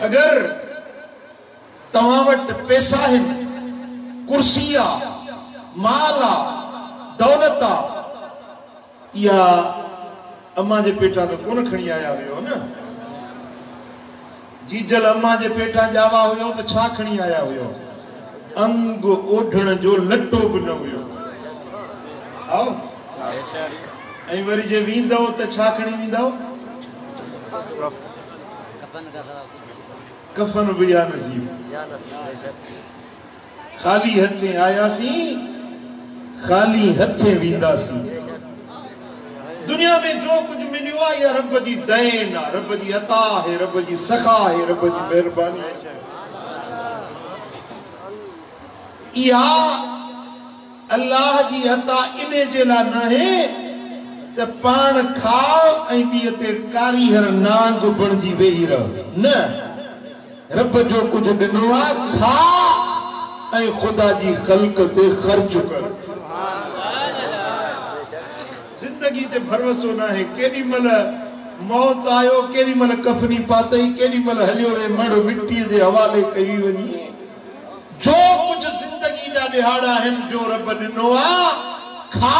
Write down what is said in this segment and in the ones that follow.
अगर तव्हां वटि पैसा आहिनि, कुर्सी आहे, माल आहे, दौलत आहे, या अम्मा जे पेटां तो कोन खणी आया हुयो न। जीजल अम्मा जे पेटां जावा हुयो त छा खणी आया हुयो? अंग ओढ़ण जो लट्टो बि न हुयो। आओ ऐं वरी जे वींदव त छा खणी वींदव? कफन भी या नसीब। खाली हथे आयासीं, खाली हथे वींदासीं। दुनिया में जो कुछ मिलियो आहे या रब जी देन आहे, रब जी अता है, रब जी सखा है, रब जी मेहरबानी है। इहा अल्लाह जी अता इने जे लाइ न आहे त पाण खाओ ऐं ॿीअ ते कारीगर नांग बणिजी वेही रह। न, रब जो कुछ ॾिनो आहे, खा ऐं ख़ुदा जी ख़ल्क़ ते ख़र्च कर। जिंदगी ते भरोसो न आहे। केॾी महिल मौत आयो, केॾी महिल कफनी पातई, केॾी महिल हलियो वे मड़ मिट्टीअ जे हवाले कई वञी। जो कुछ जिंदगी जा ॾिहाड़ा आहिनि जो रब ॾिनो आहे, खा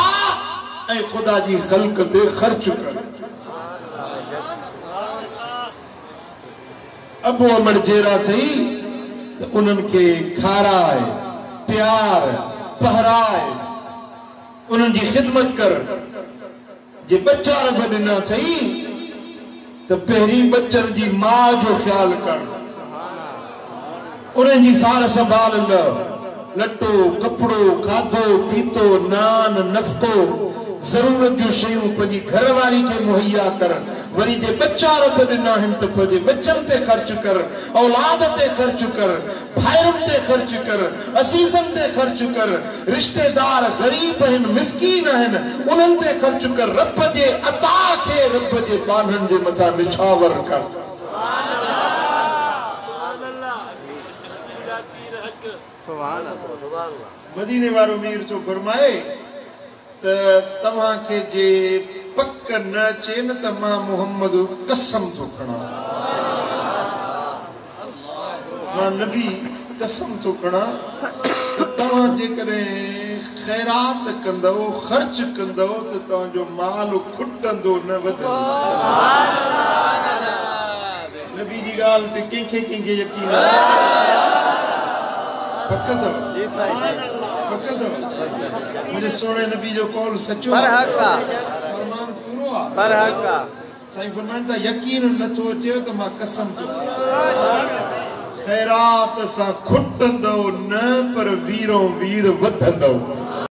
ऐं ख़ुदा जी ख़ल्क़ ते ख़र्च कर। अबू अमर जहिड़ा थई त उन्हनि खे खाराए, प्यार, पहराए, उन्हनि जी ख़िदमत कर। जे बच्चा रब ॾिना थई त पहिरीं बच्चन जी मां जो ख्याल कर, उन्हनि जी सार संभाल ल। लट्टो, कपड़ो, खाधो पीतो, नान, नफ़्तो, ज़रूरत जूं शयूं पंहिंजी घरवारी खे मुहैया कर। वरी जे बच्चा रब ॾिना आहिनि त पंहिंजे बच्चनि ते ख़र्च कर, औलाद ते ख़र्च कर, भाइरुनि ते ख़र्च कर, असीज़नि ते ख़र्च कर। रिश्तेदार ग़रीब आहिनि, मिस्कीन आहिनि, उन्हनि ते ख़र्च कर। रब जे अता खे रब जे बाननि जे मथां निछावर कर। मदीने वारो मीर जो फरमाए त तव्हां खे जे पक न अचे न त मां मोहम्मद कसम थो खणा, मां नबी कसम थो खणा त तव्हां जेकॾहिं ख़ैरात कंदव, ख़र्च कंदव त तव्हांजो माल खुटंदो न वधंदो। नबी जी ॻाल्हि ते कंहिंखे यकीन आहे? पक अथव? पक अथव? मुंहिंजे सोणे नबी जो कौल सचो आहे, फरमान पूरो आहे। साईं फरमाइनि था यकीन नथो अचेव त मां कसम थो खैरात सां खुटंदो न पर वीरो वीर वधंदो।